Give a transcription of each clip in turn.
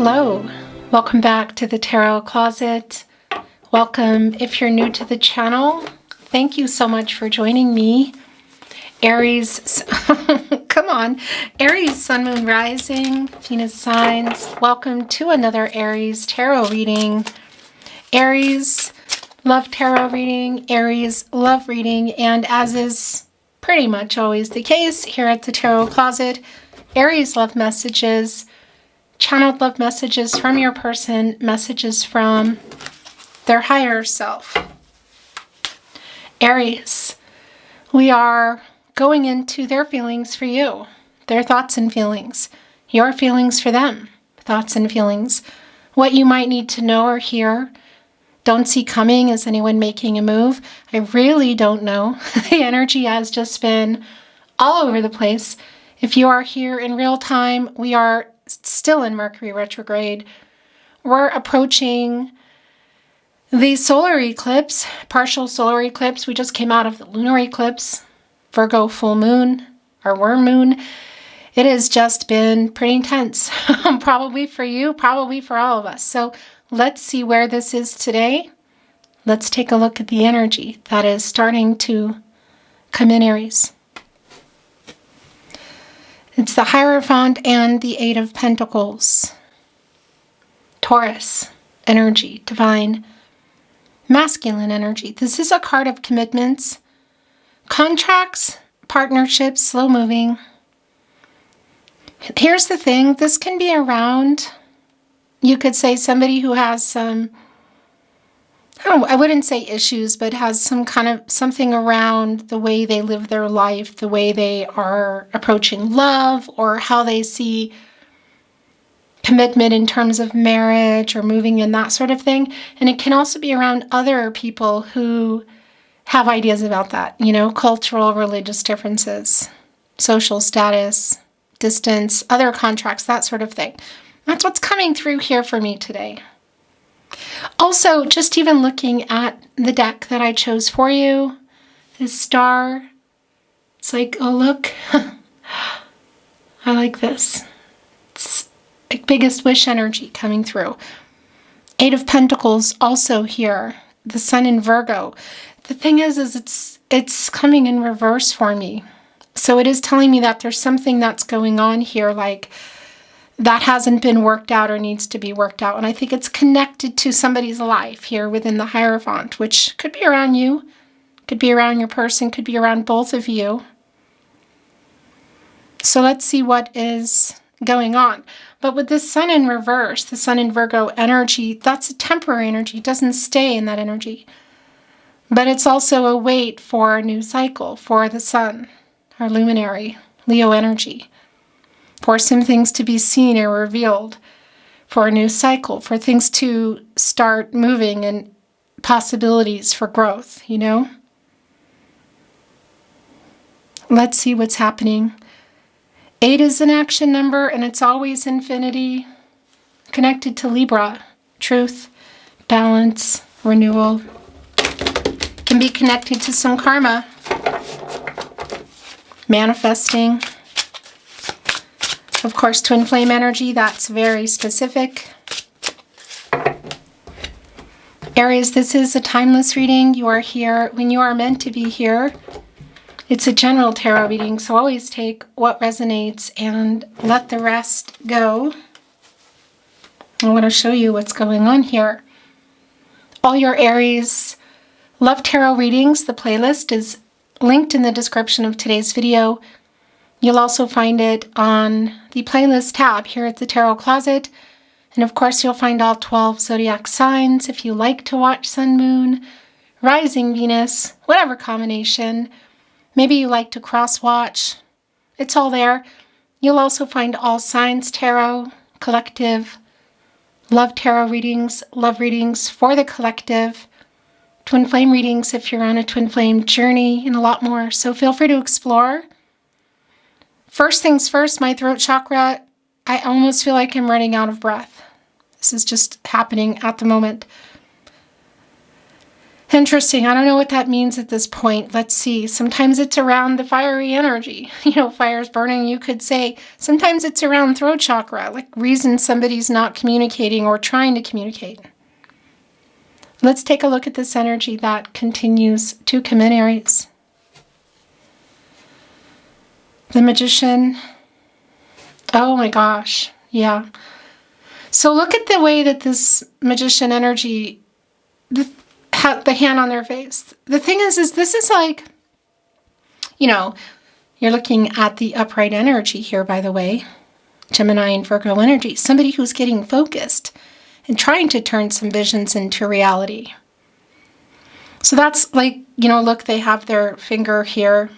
Hello, welcome back to the Tarot Closet. Welcome if you're new to the channel. Thank you so much for joining me. Aries, come on, Aries, Sun, Moon, Rising, Venus signs. Welcome to another Aries tarot reading. Aries, love tarot reading, Aries, love reading, and as is pretty much always the case here at the Tarot Closet, Aries love messages, channeled love messages from your person, messages from their higher self. Aries, we are going into their feelings for you, their thoughts and feelings, your feelings for them, thoughts and feelings, what you might need to know or hear. Don't see coming. Is anyone making a move? I really don't know. The energy has just been all over the place. If you are here in real time, we are still in Mercury retrograde. We're approaching the solar eclipse, partial solar eclipse. We just came out of the lunar eclipse, Virgo full moon, or worm moon. It has just been pretty intense, probably for you, probably for all of us. So let's see where this is today. Let's take a look at the energy that is starting to come in, Aries. It's the Hierophant and the Eight of Pentacles. Taurus energy, divine, masculine energy. This is a card of commitments, contracts, partnerships, slow moving. Here's the thing, this can be around, you could say somebody who has some, I wouldn't say issues, but has some kind of something around the way they live their life, the way they are approaching love, or how they see commitment in terms of marriage or moving in, that sort of thing. And it can also be around other people who have ideas about that, you know, cultural, religious differences, social status, distance, other contracts, that sort of thing. That's what's coming through here for me today. Also, just even looking at the deck that I chose for you, this star, it's like, oh look, I like this. It's like biggest wish energy coming through. Eight of Pentacles also here, the Sun in Virgo. The thing is it's coming in reverse for me. So it is telling me that there's something that's going on here, like that hasn't been worked out or needs to be worked out. And I think it's connected to somebody's life here within the Hierophant, which could be around you, could be around your person, could be around both of you. So let's see what is going on. But with this Sun in reverse, the Sun in Virgo energy, that's a temporary energy. It doesn't stay in that energy. But it's also a wait for a new cycle for the Sun, our luminary, Leo energy. For some things to be seen or revealed, for a new cycle, for things to start moving and possibilities for growth, you know? Let's see what's happening. 8 is an action number, and it's always infinity, connected to Libra, truth, balance, renewal. Can be connected to some karma, manifesting. Of course, twin flame energy, that's very specific. Aries, this is a timeless reading. You are here when you are meant to be here. It's a general tarot reading, so always take what resonates and let the rest go. I want to show you what's going on here. All your Aries love tarot readings, the playlist is linked in the description of today's video. You'll also find it on the playlist tab here at the Tarot Closet. And of course, you'll find all 12 zodiac signs if you like to watch Sun, Moon, Rising, Venus, whatever combination. Maybe you like to cross-watch. It's all there. You'll also find all signs tarot, collective, love tarot readings, love readings for the collective, twin flame readings if you're on a twin flame journey, and a lot more. So feel free to explore. First things first, my throat chakra, I almost feel like I'm running out of breath. This is just happening at the moment. Interesting. I don't know what that means at this point. Let's see. Sometimes it's around the fiery energy. Fire's burning, you could say. Sometimes it's around throat chakra, like reason somebody's not communicating or trying to communicate. Let's take a look at this energy that continues to come in, Aries. The Magician. Oh my gosh. Yeah. So look at the way that this Magician energy, the hand on their face. The thing is this is like, you're looking at the upright energy here, by the way. Gemini and Virgo energy. Somebody who's getting focused and trying to turn some visions into reality. So that's like, look, they have their finger here.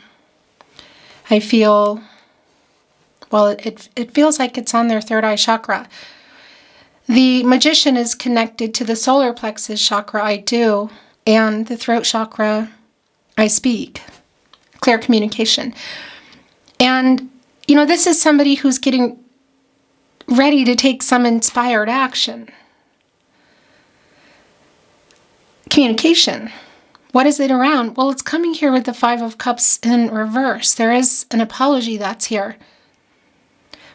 I feel, well, it feels like it's on their third eye chakra. The Magician is connected to the solar plexus chakra, I do, and the throat chakra, I speak. Clear communication. And, this is somebody who's getting ready to take some inspired action. Communication. What is it around? Well, it's coming here with the Five of Cups in reverse. There is an apology that's here.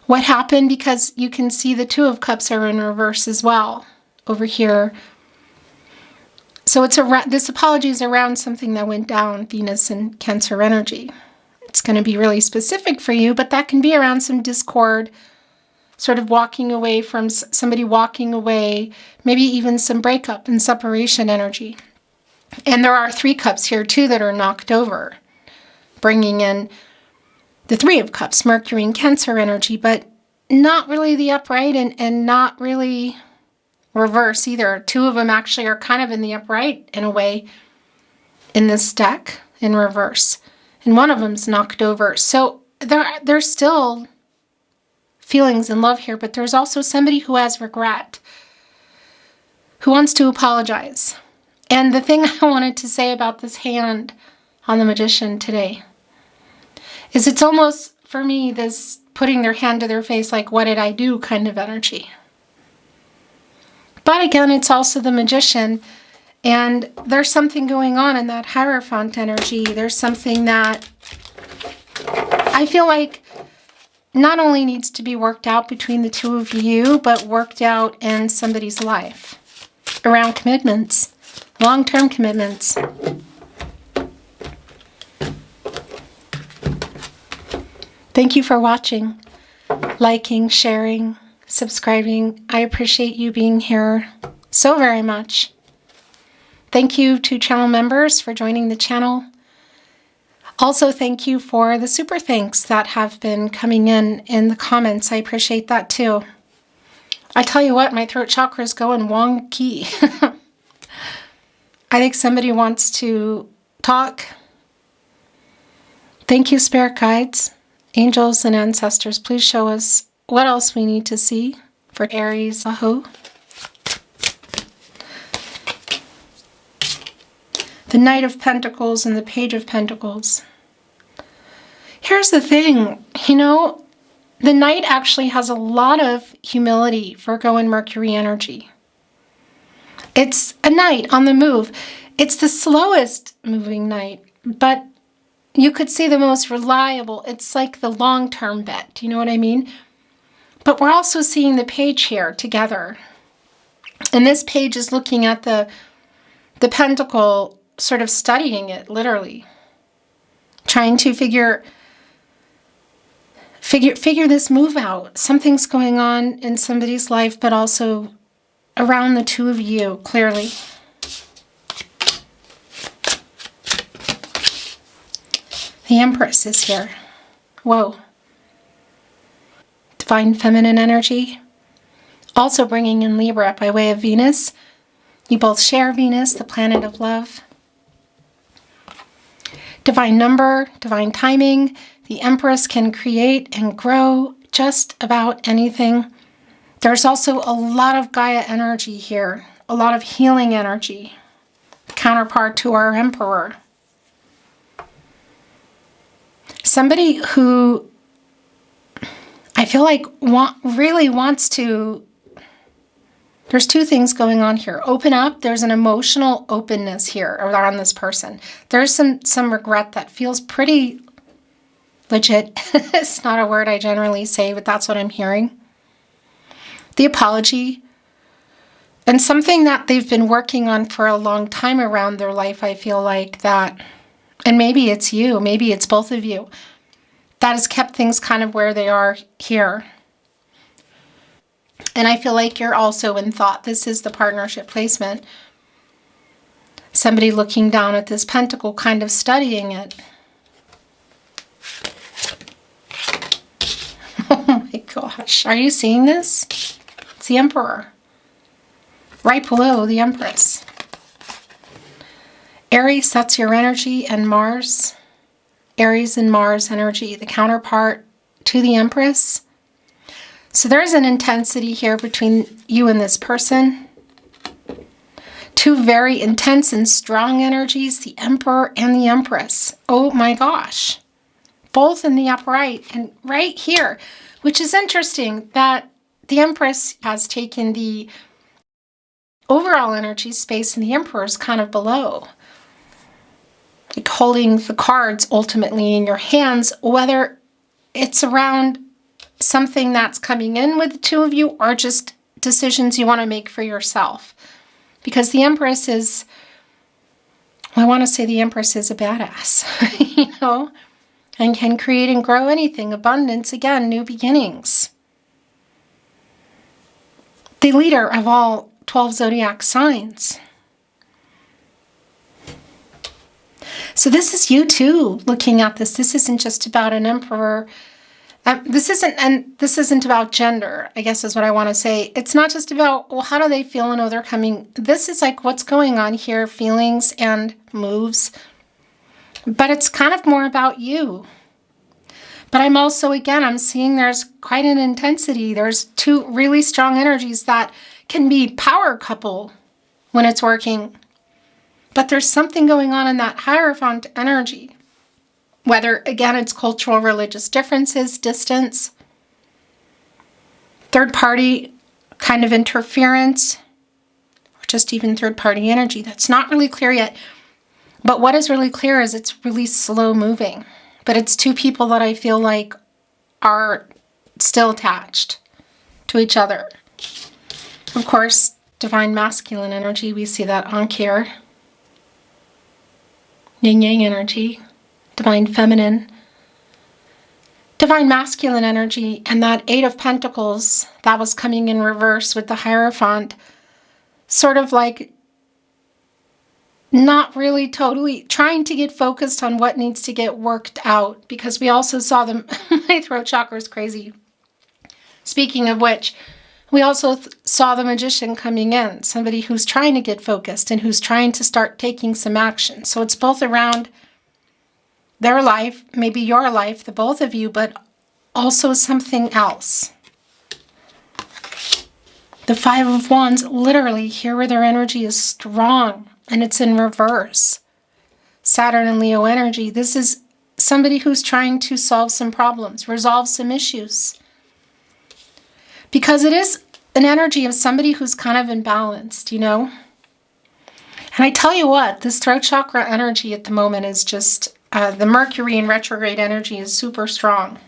What happened? Because you can see the Two of Cups are in reverse as well over here. So this apology is around something that went down, Venus and Cancer energy. It's going to be really specific for you, but that can be around some discord, sort of walking away from somebody walking away, maybe even some breakup and separation energy. And there are 3 cups here too that are knocked over, bringing in the Three of Cups, Mercury and Cancer energy, but not really the upright and not really reverse either. 2 of them actually are kind of in the upright in a way in this deck in reverse. And one of them's knocked over. So there's still feelings and love here, but there's also somebody who has regret, who wants to apologize. And the thing I wanted to say about this hand on the Magician today is it's almost, for me, this putting their hand to their face, like, what did I do kind of energy. But again, it's also the Magician, and there's something going on in that Hierophant energy. There's something that I feel like not only needs to be worked out between the 2 of you, but worked out in somebody's life around commitments. Long-term commitments. Thank you for watching, liking, sharing, subscribing. I appreciate you being here so very much. Thank you to channel members for joining the channel. Also, thank you for the super thanks that have been coming in the comments. I appreciate that too. I tell you what, my throat chakra is going wonky. I think somebody wants to talk. Thank you, spirit guides, angels, and ancestors. Please show us what else we need to see for Aries. The Knight of Pentacles and the Page of Pentacles. Here's the thing, the Knight actually has a lot of humility, Virgo and Mercury energy. It's a knight on the move. It's the slowest moving knight, but you could say the most reliable. It's like the long-term bet. Do you know what I mean? But we're also seeing the page here together. And this page is looking at the pentacle, sort of studying it, literally. Trying to figure this move out. Something's going on in somebody's life, but also around the 2 of you, clearly. The Empress is here. Whoa. Divine Feminine energy. Also bringing in Libra by way of Venus. You both share Venus, the planet of love. Divine number, divine timing. The Empress can create and grow just about anything. There's also a lot of Gaia energy here, a lot of healing energy, counterpart to our Emperor. Somebody who I feel like really wants to There's two things going on here. Open up. There's an emotional openness here around this person. There's some regret that feels pretty legit. It's not a word I generally say, but that's what I'm hearing. The apology. And something that they've been working on for a long time around their life, I feel like that, and maybe it's you, maybe it's both of you, that has kept things kind of where they are here. And I feel like you're also in thought. This is the partnership placement. Somebody looking down at this pentacle, kind of studying it. Oh my gosh. Are you seeing this? It's the Emperor. Right below the Empress. Aries, that's your energy, and Mars. Aries and Mars energy, the counterpart to the Empress. So there's an intensity here between you and this person. Two very intense and strong energies, the Emperor and the Empress. Oh my gosh. Both in the upright and right here, which is interesting that the Empress has taken the overall energy space and the Emperor is kind of below. Like holding the cards ultimately in your hands, whether it's around something that's coming in with the two of you or just decisions you want to make for yourself. Because the Empress is, well, I want to say the Empress is a badass, you know, and can create and grow anything. Abundance, again, new beginnings. The leader of all 12 zodiac signs. So this is you too looking at this. This isn't just about an emperor. This isn't about gender, I guess is what I want to say. It's not just about, well, how do they feel and oh, they're coming. This is like what's going on here, feelings and moves. But it's kind of more about you. But I'm also, again, I'm seeing there's quite an intensity. There's two really strong energies that can be power couple when it's working. But there's something going on in that Hierophant energy. Whether, again, it's cultural, religious differences, distance, third-party kind of interference, or just even third-party energy. That's not really clear yet. But what is really clear is it's really slow moving. But it's two people that I feel like are still attached to each other. Of course, divine masculine energy, we see that on here. Yin-yang energy. Divine feminine, divine masculine energy, and that Eight of Pentacles that was coming in reverse with the Hierophant, sort of like not really totally trying to get focused on what needs to get worked out, because we also saw them, my throat chakra is crazy. Speaking of which, we also saw the Magician coming in, somebody who's trying to get focused and who's trying to start taking some action. So it's both around their life, maybe your life, the both of you, but also something else. The Five of Wands, literally, here where their energy is strong, and it's in reverse. Saturn and Leo energy. This is somebody who's trying to solve some problems, resolve some issues. Because it is an energy of somebody who's kind of imbalanced, you know? And I tell you what, this throat chakra energy at the moment is just... the Mercury in retrograde energy is super strong.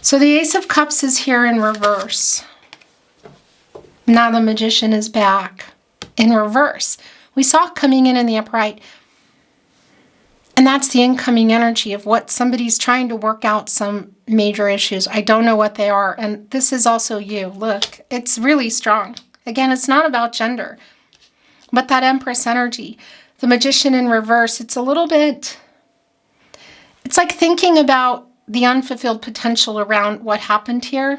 So the Ace of Cups is here in reverse. Now the Magician is back in reverse. We saw it coming in the upright. And that's the incoming energy of what somebody's trying to work out some major issues. I don't know what they are. And this is also you. Look, it's really strong. Again, it's not about gender, but that Empress energy. The Magician in reverse, it's a little bit, it's like thinking about the unfulfilled potential around what happened here,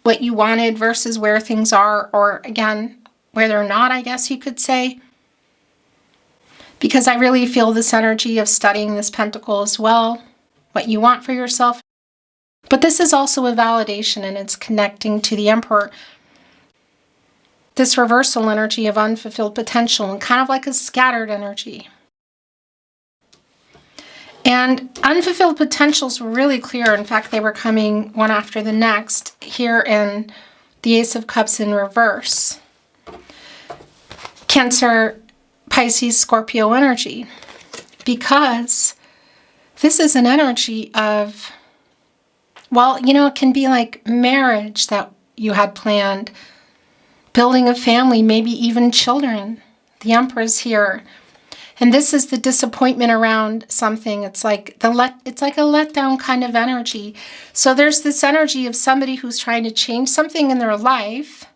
what you wanted versus where things are, or again, where they're not, I guess you could say. Because I really feel this energy of studying this pentacle as well, what you want for yourself. But this is also a validation, and it's connecting to the Emperor. This reversal energy of unfulfilled potential and kind of like a scattered energy. And unfulfilled potentials were really clear. In fact, they were coming one after the next here in the Ace of Cups in reverse. Cancer, Pisces, Scorpio energy. Because this is an energy of, well, you know, it can be like marriage that you had planned, building a family, maybe even children. The Emperor's here. And this is the disappointment around something. It's like it's like a letdown kind of energy. So there's this energy of somebody who's trying to change something in their life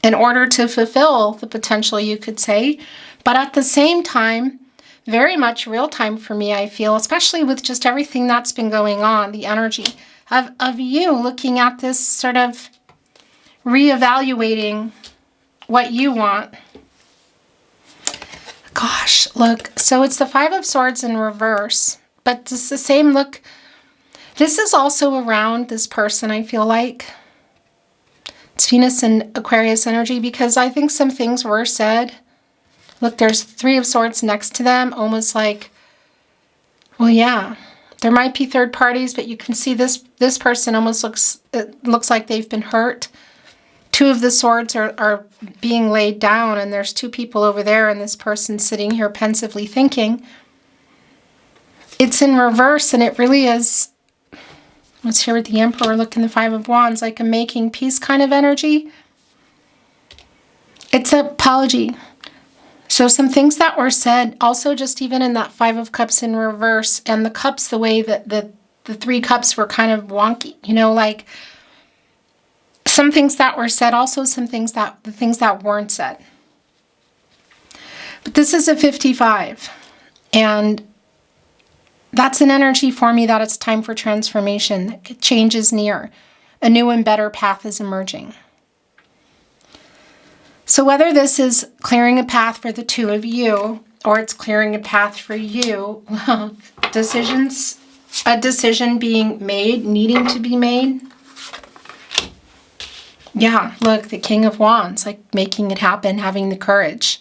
in order to fulfill the potential, you could say. But at the same time, very much real time for me, I feel, especially with just everything that's been going on, the energy of you looking at this, sort of reevaluating what you want. Gosh, look, so it's the Five of Swords in reverse, but it's the same look. This is also around this person, I feel like. It's Venus and Aquarius energy, because I think some things were said. Look, there's Three of Swords next to them, almost like, well, yeah, there might be third parties, but you can see this person almost looks like they've been hurt. Two of the swords are being laid down, and there's two people over there, and this person sitting here pensively thinking. It's in reverse, and it really is, let's hear with the Emperor, look in the Five of Wands, like a making peace kind of energy. It's an apology. So some things that were said, also just even in that Five of Cups in reverse, and the cups, the way that the three cups were kind of wonky, you know, like some things that were said, also some things that, the things that weren't said. But this is a 55, and that's an energy for me that it's time for transformation. Change is near. A new and better path is emerging. So whether this is clearing a path for the two of you, or it's clearing a path for you, a decision being made, needing to be made. Yeah, look, the King of Wands, like making it happen, having the courage.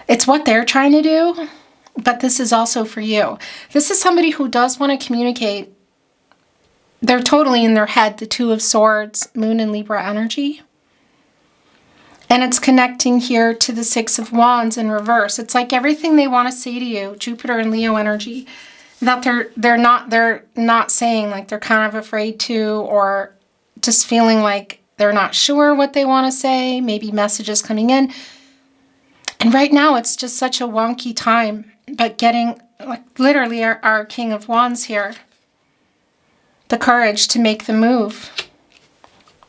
It's what they're trying to do, but this is also for you. This is somebody who does want to communicate. They're totally in their head, the Two of Swords, Moon and Libra energy. And it's connecting here to the Six of Wands in reverse. It's like everything they want to say to you, Jupiter and Leo energy, that they're not saying, like they're kind of afraid to, or just feeling like they're not sure what they want to say, maybe messages coming in. And right now it's just such a wonky time, but getting, like literally our King of Wands here, the courage to make the move.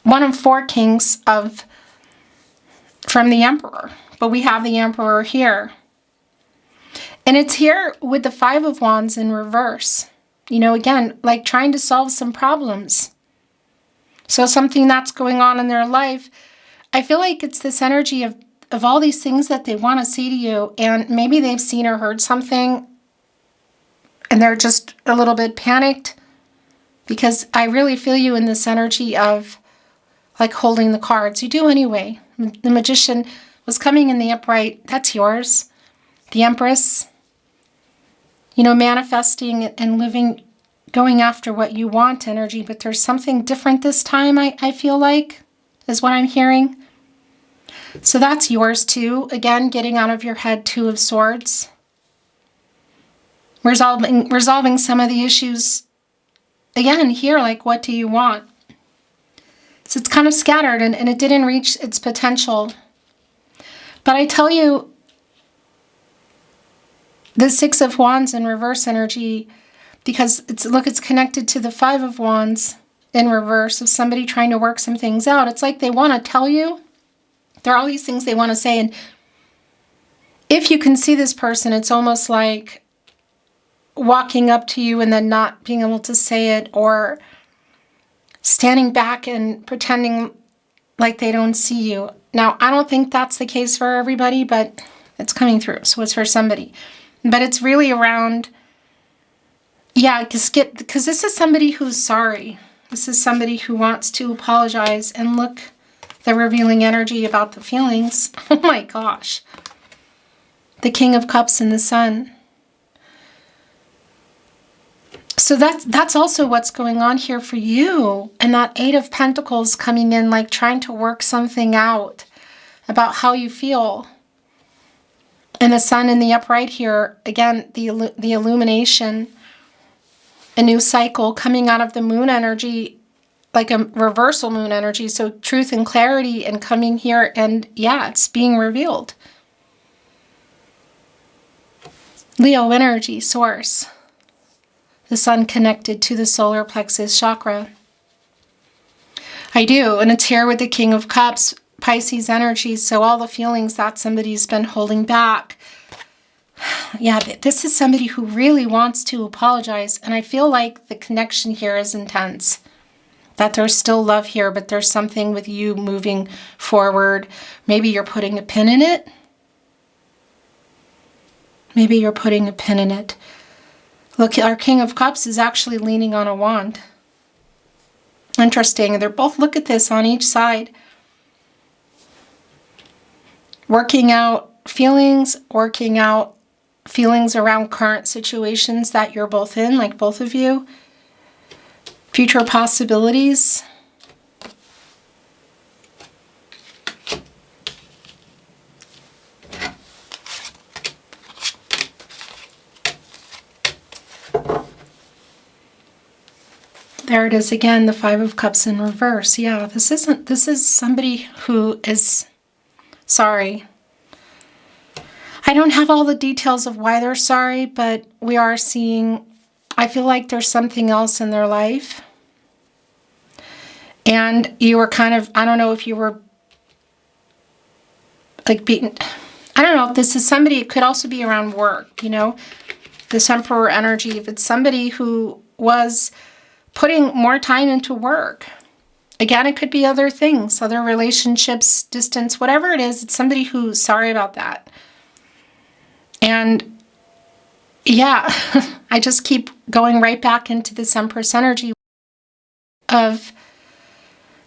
One of four kings from the Emperor, but we have the Emperor here. And it's here with the Five of Wands in reverse. You know, again, like trying to solve some problems. So something that's going on in their life, I feel like it's this energy of all these things that they want to say to you, and maybe they've seen or heard something and they're just a little bit panicked, because I really feel you in this energy of like holding the cards. You do anyway. The Magician was coming in the upright. That's yours. The Empress, you know, manifesting and living, going after what you want energy, but there's something different this time, I feel like, is what I'm hearing. So that's yours too. Again, getting out of your head, Two of Swords. Resolving some of the issues. Again, here, like, what do you want? So it's kind of scattered, and it didn't reach its potential. But I tell you, the Six of Wands in reverse energy, because it's connected to the Five of Wands in reverse of somebody trying to work some things out. It's like they want to tell you. There are all these things they want to say, and if you can see this person, it's almost like walking up to you and then not being able to say it, or standing back and pretending like they don't see you. Now, I don't think that's the case for everybody, but it's coming through, so it's for somebody. But it's really around, yeah, because this is somebody who's sorry. This is somebody who wants to apologize, and look, the revealing energy about the feelings. Oh my gosh. The King of Cups and the Sun. So that's also what's going on here for you. And that Eight of Pentacles coming in, like trying to work something out about how you feel. And the Sun in the upright here, again, the illumination, a new cycle coming out of the Moon energy, like a reversal Moon energy. So truth and clarity and coming here, and yeah, it's being revealed. Leo energy, source. The Sun connected to the solar plexus chakra. I do, and it's here with the King of Cups, Pisces energy, so all the feelings that somebody's been holding back. Yeah, this is somebody who really wants to apologize, and I feel like the connection here is intense. That there's still love here, but there's something with you moving forward. Maybe you're putting a pin in it. Maybe you're putting a pin in it. Look, our King of Cups is actually leaning on a wand. Interesting. They're both, look at this, on each side. Working out feelings around current situations that you're both in, like both of you. Future possibilities. There it is again, the Five of Cups in reverse. Yeah, this is somebody who is sorry. I don't have all the details of why they're sorry, but we are seeing, I feel like there's something else in their life. And you were kind of, I don't know if you were like beaten. I don't know if this is somebody, it could also be around work, you know, this Emperor energy. If it's somebody who was putting more time into work. Again, it could be other things, other relationships, distance, whatever it is. It's somebody who's sorry about that. And yeah, I just keep going right back into this Empress energy of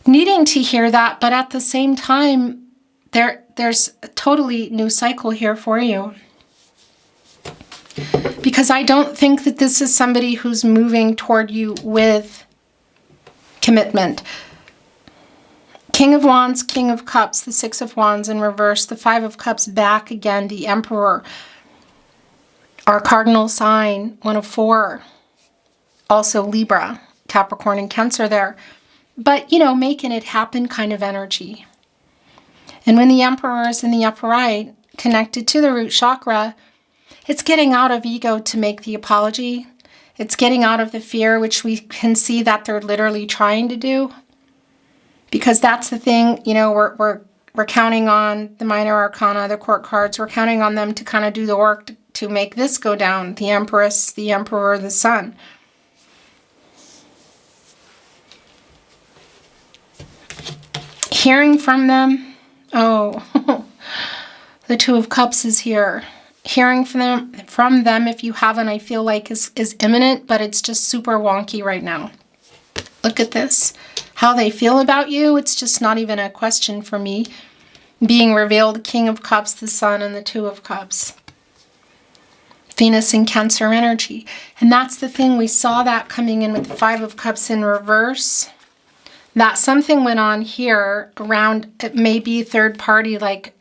needing to hear that, but at the same time, there's a totally new cycle here for you. Because I don't think that this is somebody who's moving toward you with commitment. King of Wands, King of Cups, the Six of Wands in reverse, the Five of Cups back again, the Emperor, our cardinal sign, 1 of 4. Also Libra, Capricorn, and Cancer there. But, you know, making it happen kind of energy. And when the Emperor is in the upright, connected to the root chakra, it's getting out of ego to make the apology. It's getting out of the fear, which we can see that they're literally trying to do. Because that's the thing, you know, we're counting on the minor arcana, the court cards. We're counting on them to kind of do the work to make this go down. The Empress, the Emperor, the Sun. Hearing from them. Oh, the Two of Cups is here. Hearing from them, if you haven't, I feel like is imminent, but it's just super wonky right now. Look at this. How they feel about you, it's just not even a question for me. Being revealed, King of Cups, the Sun, and the Two of Cups. Venus in Cancer energy. And that's the thing, we saw that coming in with the Five of Cups in reverse. That something went on here around, it may be third party, like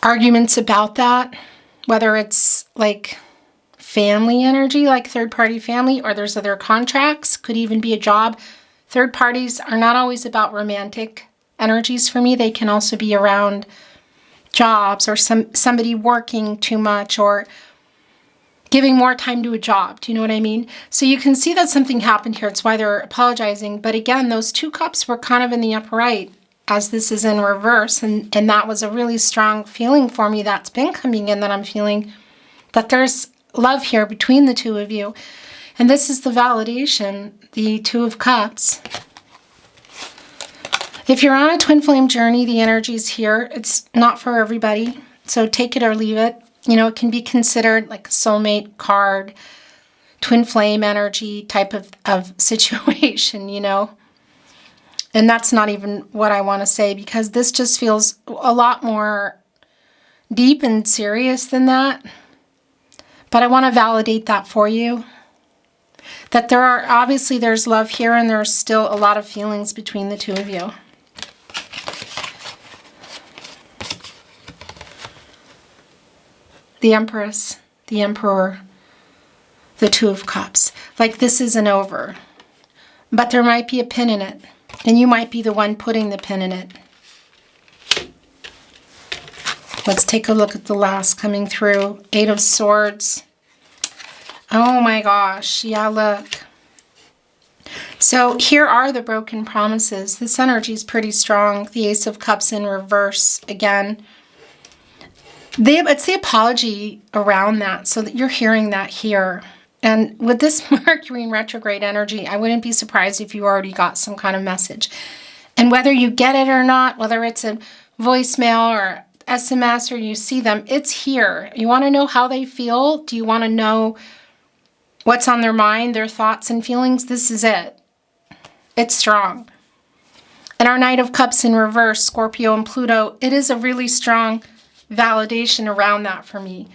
arguments about that, whether it's like family energy, like third party family, or there's other contracts, could even be a job. Third parties are not always about romantic energies for me. They can also be around jobs or somebody working too much or giving more time to a job. Do you know what I mean? So you can see that something happened here. It's why they're apologizing. But again, those two cups were kind of in the upright as this is in reverse. And that was a really strong feeling for me that's been coming in, that I'm feeling that there's love here between the two of you. And this is the validation, the Two of Cups. If you're on a twin flame journey, the energy's here. It's not for everybody. So take it or leave it. You know, it can be considered like a soulmate card, twin flame energy type of situation, you know. And that's not even what I want to say, because this just feels a lot more deep and serious than that. But I want to validate that for you. That obviously there's love here and there's still a lot of feelings between the two of you. The Empress, the Emperor, the Two of Cups. Like this isn't over. But there might be a pin in it. And you might be the one putting the pin in it. Let's take a look at the last coming through. Eight of Swords. Oh my gosh. Yeah, look. So here are the broken promises. This energy is pretty strong. The Ace of Cups in reverse again. It's the apology around that, so that you're hearing that here. And with this Mercury in retrograde energy, I wouldn't be surprised if you already got some kind of message. And whether you get it or not, whether it's a voicemail or SMS or you see them, it's here. You want to know how they feel? Do you want to know what's on their mind, their thoughts and feelings? This is it. It's strong. And our Knight of Cups in reverse, Scorpio and Pluto, it is a really strong validation around that for me.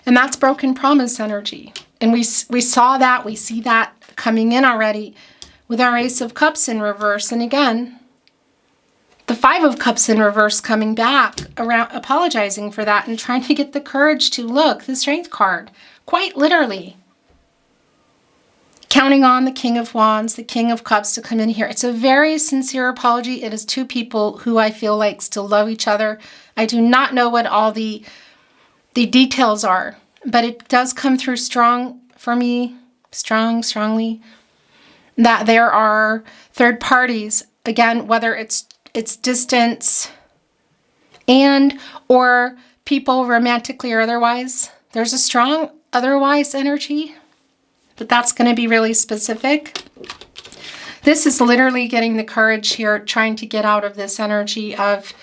And that's broken promise energy. And we saw that, we see that coming in already with our Ace of Cups in reverse. And again, the Five of Cups in reverse coming back around, apologizing for that and trying to get the courage to look, the Strength card, quite literally. Counting on the King of Wands, the King of Cups to come in here. It's a very sincere apology. It is two people who I feel like still love each other. I do not know what all the details are, but it does come through strong for me, strongly, that there are third parties, again, whether it's distance and or people romantically or otherwise. There's a strong otherwise energy, but that's going to be really specific. This is literally getting the courage here, trying to get out of this energy of,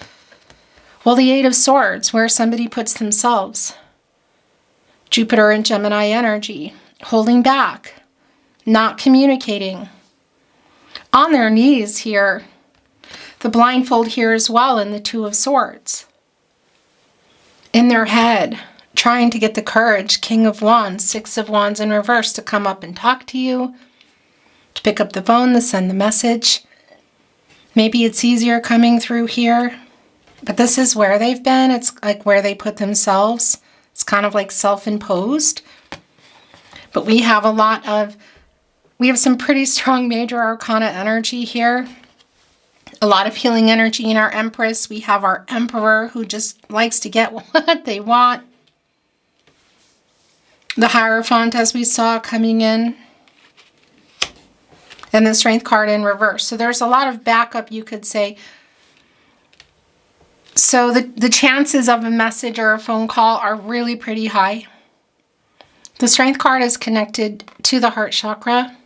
well, the Eight of Swords, where somebody puts themselves. Jupiter and Gemini energy, holding back, not communicating. On their knees here. The blindfold here as well, and the Two of Swords. In their head, trying to get the courage, King of Wands, Six of Wands in reverse, to come up and talk to you, to pick up the phone, to send the message. Maybe it's easier coming through here, but this is where they've been. It's like where they put themselves. It's kind of like self-imposed. But we have some pretty strong major arcana energy here. A lot of healing energy in our Empress. We have our Emperor who just likes to get what they want. The Hierophant, as we saw, coming in. And the Strength card in reverse. So there's a lot of backup, you could say. So the chances of a message or a phone call are really pretty high. The Strength card is connected to the heart chakra.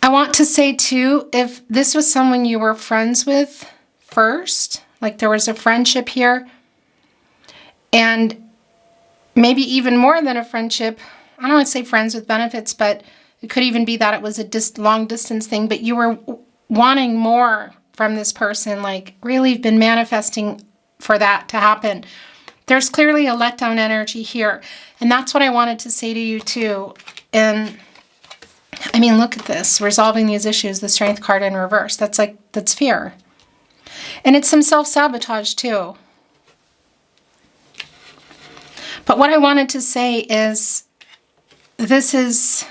I want to say too, if this was someone you were friends with first, like there was a friendship here, and maybe even more than a friendship, I don't want to say friends with benefits, but it could even be that it was a long distance thing, but you were wanting more from this person, like really been manifesting for that to happen. There's clearly a letdown energy here. And that's what I wanted to say to you too. And I mean, look at this, resolving these issues, the Strength card in reverse. That's fear. And it's some self-sabotage too. But what I wanted to say is, this is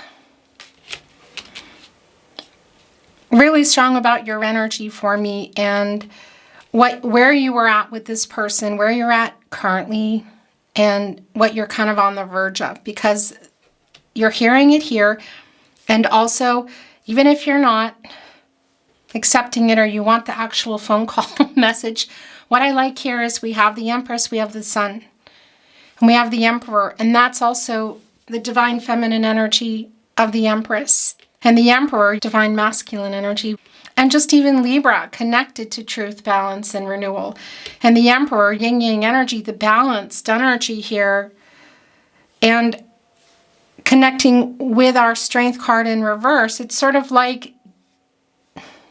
really strong about your energy for me, and where you were at with this person, where you're at currently, and what you're kind of on the verge of, because you're hearing it here. And also, even if you're not accepting it or you want the actual phone call message, what I like here is we have the Empress, we have the Sun, and we have the Emperor. And that's also the divine feminine energy of the Empress. And the Emperor, divine masculine energy. And just even Libra, connected to truth, balance, and renewal. And the Emperor, yin-yang energy, the balanced energy here. And connecting with our Strength card in reverse, it's sort of like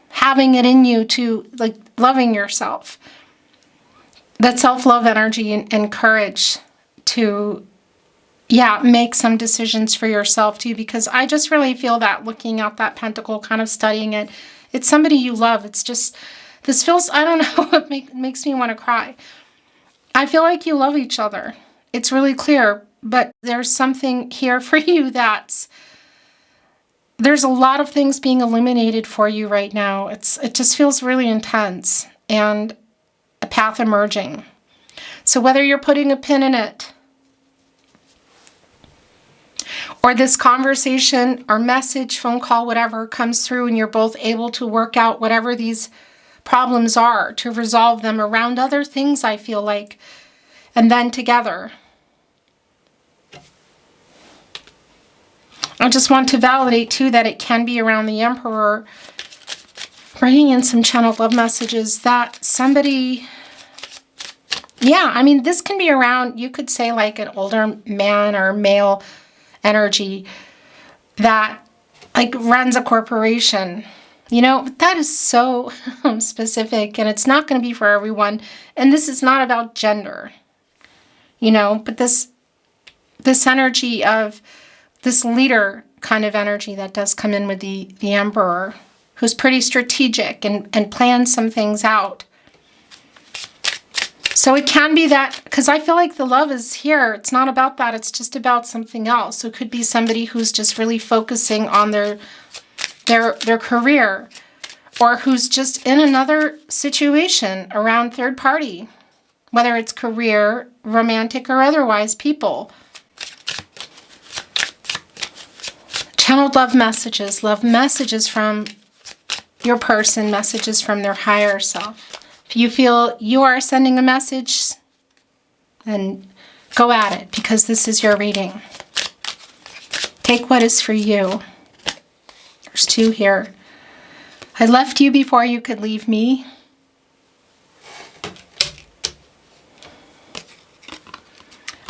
having it in you to, like, loving yourself. That self-love energy and courage to, yeah, make some decisions for yourself too, because I just really feel that looking at that pentacle, kind of studying it, it's somebody you love. It's just, this feels, I don't know, it makes me want to cry. I feel like you love each other. It's really clear, but there's something here for you there's a lot of things being illuminated for you right now. It just feels really intense, and a path emerging. So whether you're putting a pin in it, or this conversation or message, phone call, whatever comes through and you're both able to work out whatever these problems are, to resolve them around other things, I feel like, and then together. I just want to validate too that it can be around the Emperor, bringing in some channeled love messages that somebody, yeah, I mean, this can be around, you could say like an older man or male energy that like runs a corporation. You know, that is so specific, and it's not going to be for everyone. And this is not about gender, you know, but this energy of this leader kind of energy that does come in with the Emperor, who's pretty strategic and plans some things out. So it can be that, because I feel like the love is here. It's not about that. It's just about something else. So it could be somebody who's just really focusing on their career, or who's just in another situation around third party, whether it's career, romantic, or otherwise people. Channeled love messages from your person, messages from their higher self. If you feel you are sending a message, then go at it, because this is your reading. Take what is for you. There's two here. I left you before you could leave me.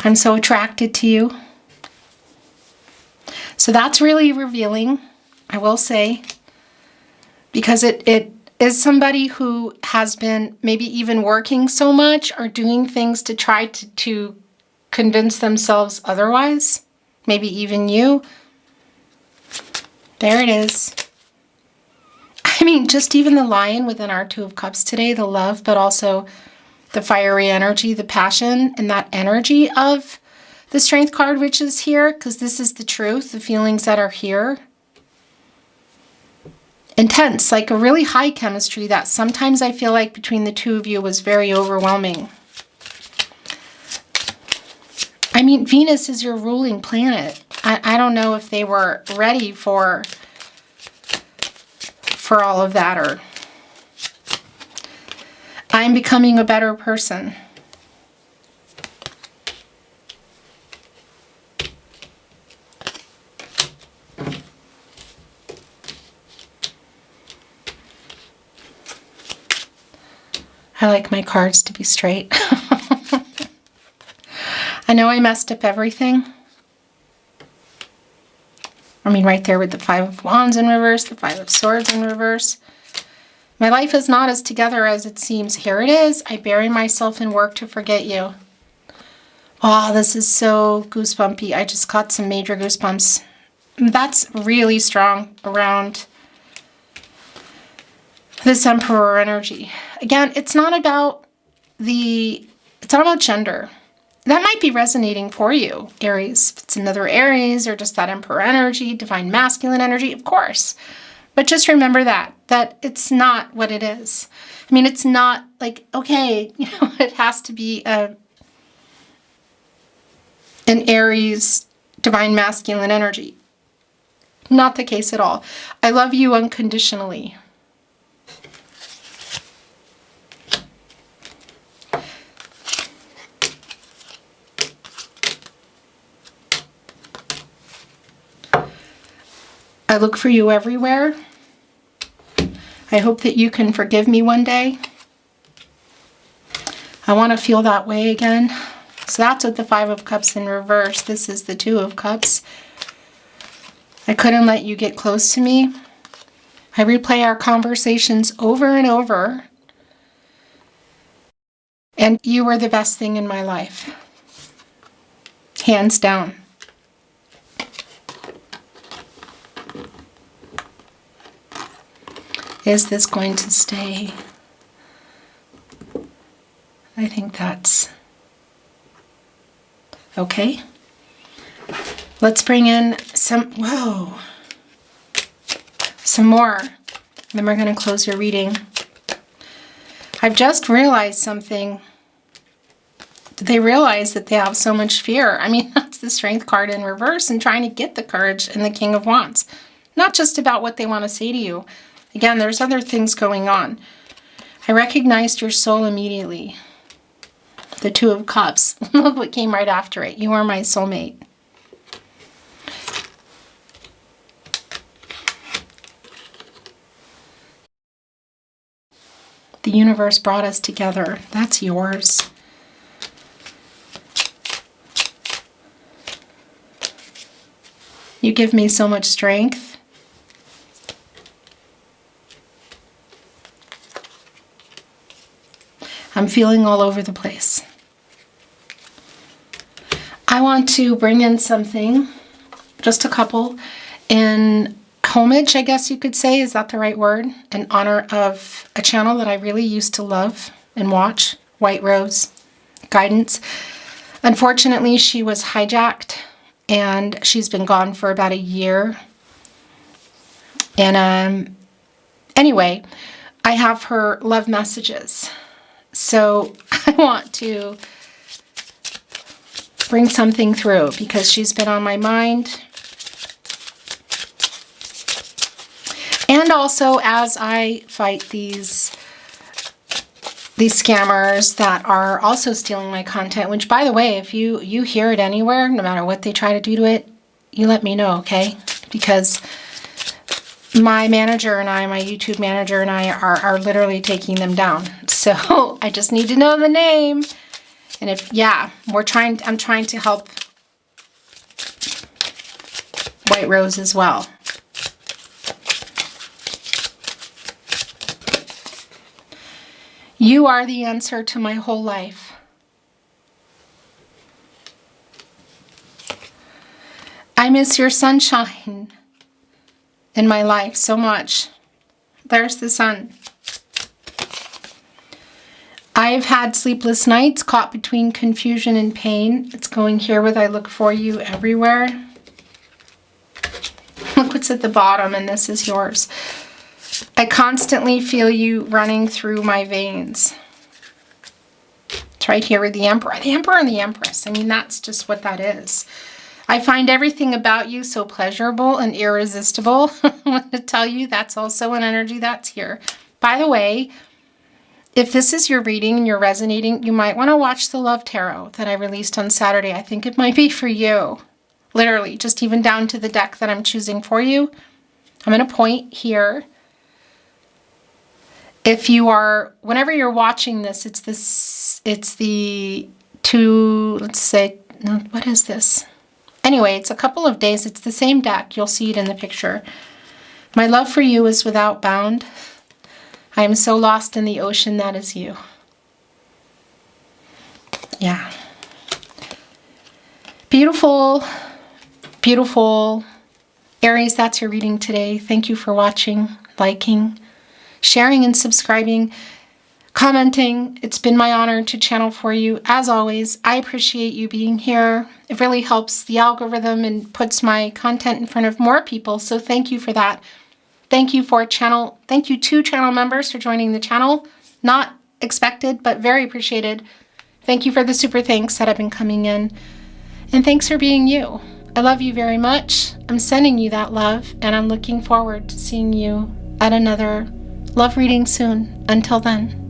I'm so attracted to you. So that's really revealing, I will say, because it is somebody who has been maybe even working so much or doing things to try to convince themselves otherwise. Maybe even you. There it is. I mean, just even the Lion within our Two of Cups today, the love, but also the fiery energy, the passion, and that energy of the Strength card, which is here, because this is the truth, the feelings that are here. Intense, like a really high chemistry that sometimes I feel like between the two of you was very overwhelming. I mean, Venus is your ruling planet. I don't know if they were ready for all of that, or I'm becoming a better person. I like my cards to be straight. I know I messed up everything. I mean, right there with the Five of Wands in reverse, the Five of Swords in reverse. My life is not as together as it seems. Here it is. I bury myself in work to forget you. Oh, this is so goosebumpy. I just got some major goosebumps. That's really strong around this Emperor energy. Again, it's not about gender. That might be resonating for you, Aries. If it's another Aries or just that Emperor energy, divine masculine energy, of course. But just remember that it's not what it is. I mean, it's not like, okay, you know, it has to be an Aries divine masculine energy. Not the case at all. I love you unconditionally. I look for you everywhere. I hope that you can forgive me one day. I want to feel that way again. So that's with the Five of Cups in reverse. This is the Two of Cups. I couldn't let you get close to me. I replay our conversations over and over. And you were the best thing in my life. Hands down. Is this going to stay? I think that's okay. Let's bring in some more. Then we're going to close your reading. I've just realized something. They realize that they have so much fear. I mean, that's the Strength card in reverse, and trying to get the courage and the King of Wands. Not just about what they want to say to you. Again, there's other things going on. I recognized your soul immediately. The Two of Cups. Look what came right after it. You are my soulmate. The universe brought us together. That's yours. You give me so much strength. I'm feeling all over the place. I want to bring in something, just a couple, in homage, I guess you could say. Is that the right word? In honor of a channel that I really used to love and watch, White Rose Guidance. Unfortunately, she was hijacked and she's been gone for about a year. And anyway, I have her love messages. So I want to bring something through because she's been on my mind. And also as I fight these scammers that are also stealing my content, which, by the way, if you hear it anywhere, no matter what they try to do to it, you let me know, okay? Because my manager and I, my YouTube manager and I are literally taking them down. So I just need to know the name. And if, yeah, I'm trying to help White Rose as well. You are the answer to my whole life. I miss your sunshine in my life so much. There's the sun. I've had sleepless nights caught between confusion and pain. It's going here with I look for you everywhere. Look what's at the bottom, and this is yours. I constantly feel you running through my veins. It's right here with the Emperor. The Emperor and the Empress. I mean, that's just what that is. I find everything about you so pleasurable and irresistible. I want to tell you that's also an energy that's here. By the way, if this is your reading and you're resonating, you might want to watch the Love Tarot that I released on Saturday. I think it might be for you. Literally, just even down to the deck that I'm choosing for you. I'm going to point here. If you are, whenever you're watching this, it's the two, let's say, no, what is this? Anyway, it's a couple of days. It's the same deck. You'll see it in the picture. My love for you is without bound. I am so lost in the ocean that is you. Yeah. Beautiful, beautiful. Aries, that's your reading today. Thank you for watching, liking, sharing and subscribing, commenting. It's been my honor to channel for you. As always, I appreciate you being here. It really helps the algorithm and puts my content in front of more people. So thank you for that. Thank you to channel members for joining the channel. Not expected, but very appreciated. Thank you for the super thanks that have been coming in. And thanks for being you. I love you very much. I'm sending you that love, and I'm looking forward to seeing you at another love reading soon. Until then.